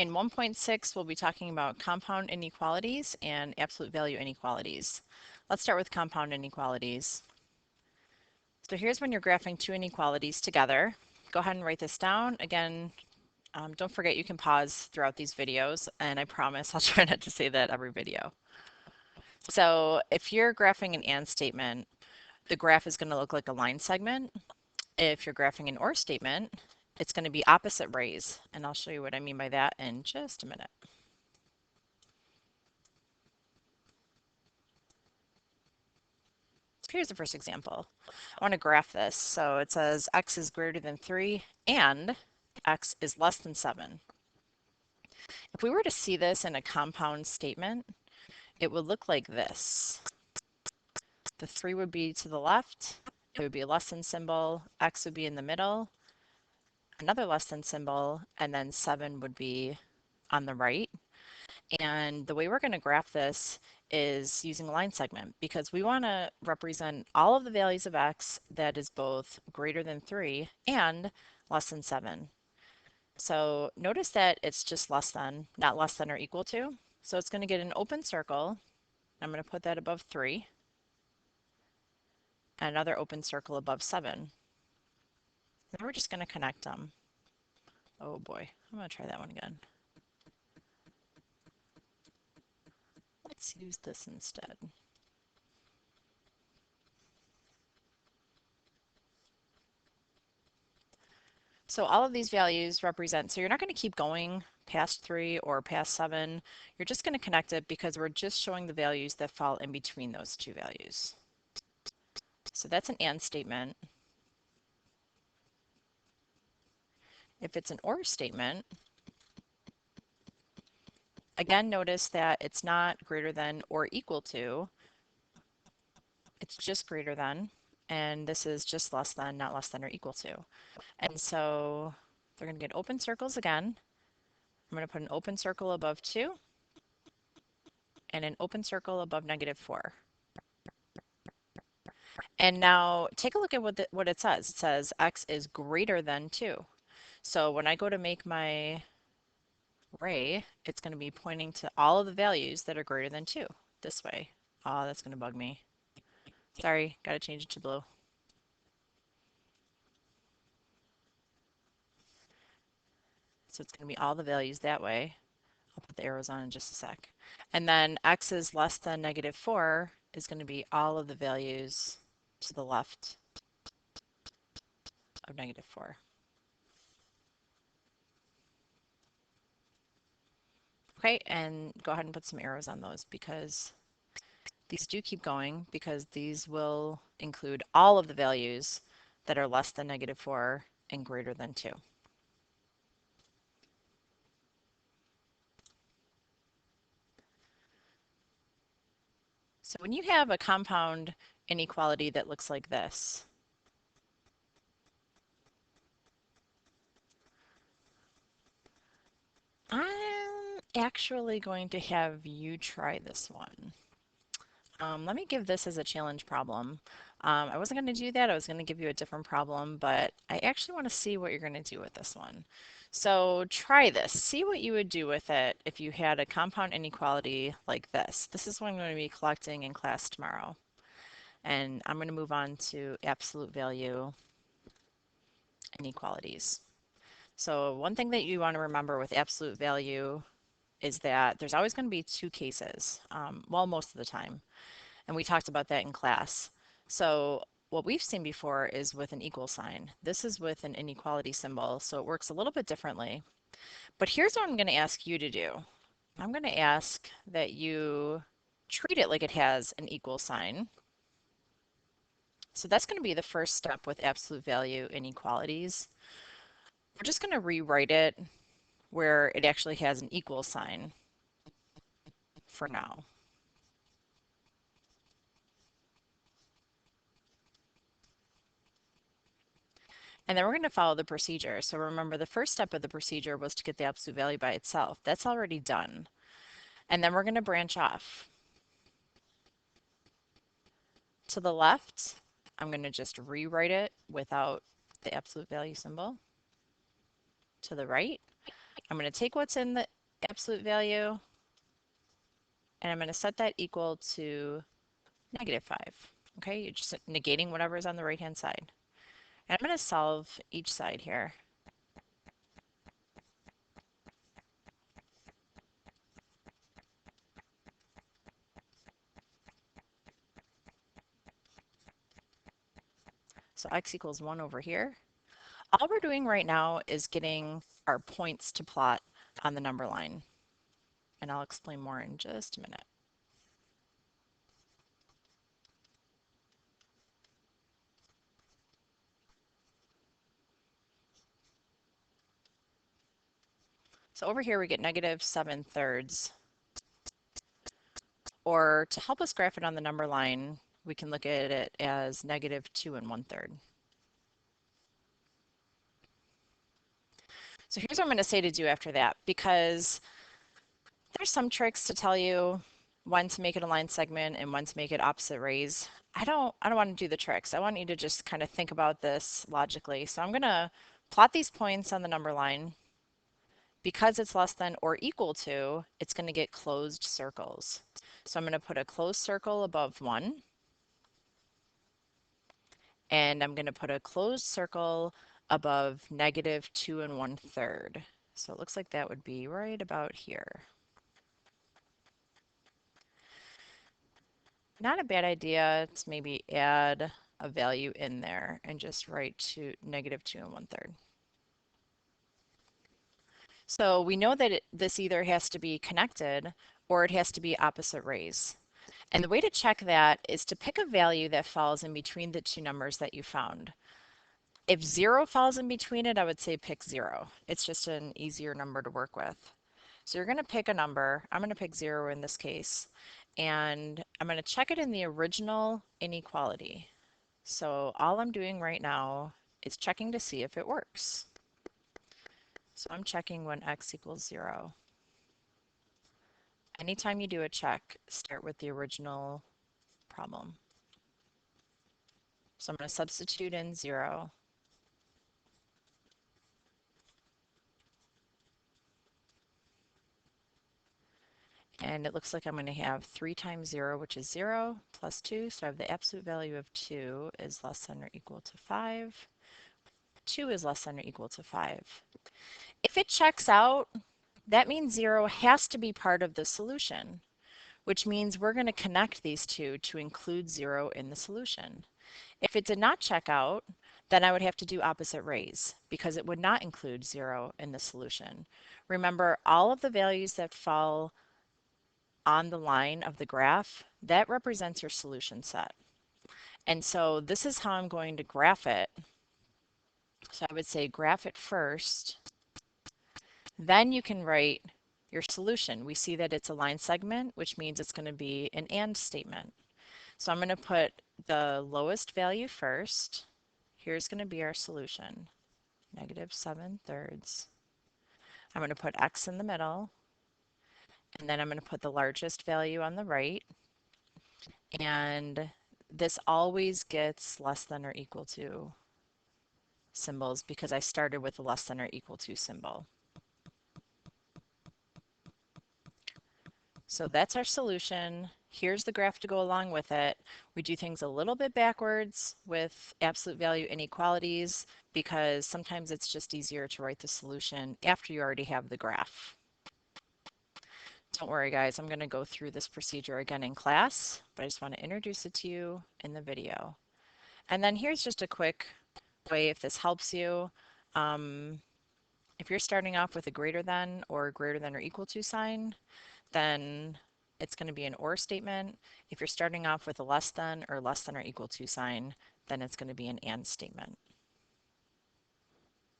In 1.6, we'll be talking about compound inequalities and absolute value inequalities. Let's start with compound inequalities. So here's when you're graphing two inequalities together. Go ahead and write this down. Again, don't forget you can pause throughout these videos, and I promise I'll try not to say that every video. So if you're graphing an and statement, the graph is going to look like a line segment. If you're graphing an or statement, it's going to be opposite rays, and I'll show you what I mean by that in just a minute. Here's the first example. I want to graph this. So it says x is greater than 3 and x is less than 7. If we were to see this in a compound statement, it would look like this. The 3 would be to the left, it would be a less than symbol, x would be in the middle, another less than symbol, and then 7 would be on the right. And the way we're going to graph this is using a line segment because we want to represent all of the values of x that is both greater than 3 and less than 7. So notice that it's just less than, not less than or equal to. So it's going to get an open circle. I'm going to put that above 3. And another open circle above 7. Then we're just going to connect them. Oh boy, I'm going to try that one again. Let's use this instead. So all of these values represent, so you're not going to keep going past 3 or past 7. You're just going to connect it because we're just showing the values that fall in between those two values. So that's an and statement. If it's an or statement, again, notice that it's not greater than or equal to. It's just greater than. And this is just less than, not less than or equal to. And so they're going to get open circles again. I'm going to put an open circle above 2 and an open circle above -4. And now take a look at what it says. It says x is greater than 2. So when I go to make my ray, it's going to be pointing to all of the values that are greater than 2 this way. Oh, that's going to bug me. Sorry, got to change it to blue. So it's going to be all the values that way. I'll put the arrows on in just a sec. And then x is less than -4 is going to be all of the values to the left of -4. Okay, and go ahead and put some arrows on those because these do keep going because these will include all of the values that are less than -4 and greater than 2. So when you have a compound inequality that looks like this, I'm actually going to have you try this one. Let me give this as a challenge problem. I wasn't going to do that. I was going to give you a different problem, but I actually want to see what you're going to do with this one. So try this. See what you would do with it if you had a compound inequality like this. This is what I'm going to be collecting in class tomorrow. And I'm going to move on to absolute value inequalities. So one thing that you want to remember with absolute value is that there's always going to be two cases, well, most of the time. And we talked about that in class. So what we've seen before is with an equal sign. This is with an inequality symbol, so it works a little bit differently. But here's what I'm going to ask you to do. I'm going to ask that you treat it like it has an equal sign. So that's going to be the first step with absolute value inequalities. We're just going to rewrite it where it actually has an equal sign for now. And then we're going to follow the procedure. So remember, the first step of the procedure was to get the absolute value by itself. That's already done. And then we're going to branch off. To the left, I'm going to just rewrite it without the absolute value symbol. To the right, I'm going to take what's in the absolute value and I'm going to set that equal to -5. Okay, you're just negating whatever is on the right hand side. And I'm going to solve each side here. So x equals 1 over here. All we're doing right now is getting our points to plot on the number line. And I'll explain more in just a minute. So over here we get -7/3. Or to help us graph it on the number line, we can look at it as -2 1/3. So here's what I'm going to say to do after that, because there's some tricks to tell you when to make it a line segment and when to make it opposite rays. I don't want to do the tricks. I want you to just kind of think about this logically. So I'm going to plot these points on the number line. Because it's less than or equal to, it's going to get closed circles. So I'm going to put a closed circle above 1. And I'm going to put a closed circle above -2 1/3. So it looks like that would be right about here. Not a bad idea to maybe add a value in there and just write to -2 1/3. So we know that this either has to be connected or it has to be opposite rays. And the way to check that is to pick a value that falls in between the two numbers that you found. If 0 falls in between it, I would say pick 0. It's just an easier number to work with. So you're going to pick a number. I'm going to pick 0 in this case. And I'm going to check it in the original inequality. So all I'm doing right now is checking to see if it works. So I'm checking when x equals 0. Anytime you do a check, start with the original problem. So I'm going to substitute in 0. And it looks like I'm going to have 3 times 0, which is 0, plus 2. So I have the absolute value of 2 is less than or equal to 5. 2 is less than or equal to 5. If it checks out, that means 0 has to be part of the solution, which means we're going to connect these two to include 0 in the solution. If it did not check out, then I would have to do opposite rays because it would not include 0 in the solution. Remember, all of the values that fall on the line of the graph, that represents your solution set. And so this is how I'm going to graph it. So I would say graph it first, then you can write your solution. We see that it's a line segment, which means it's going to be an and statement. So I'm going to put the lowest value first. Here's going to be our solution, -7/3. I'm going to put x in the middle, and then I'm going to put the largest value on the right. And this always gets less than or equal to symbols because I started with a less than or equal to symbol. So that's our solution. Here's the graph to go along with it. We do things a little bit backwards with absolute value inequalities because sometimes it's just easier to write the solution after you already have the graph. Don't worry guys, I'm going to go through this procedure again in class, but I just want to introduce it to you in the video. And then here's just a quick way if this helps you. If you're starting off with a greater than or equal to sign, then it's going to be an or statement. If you're starting off with a less than or equal to sign, then it's going to be an and statement.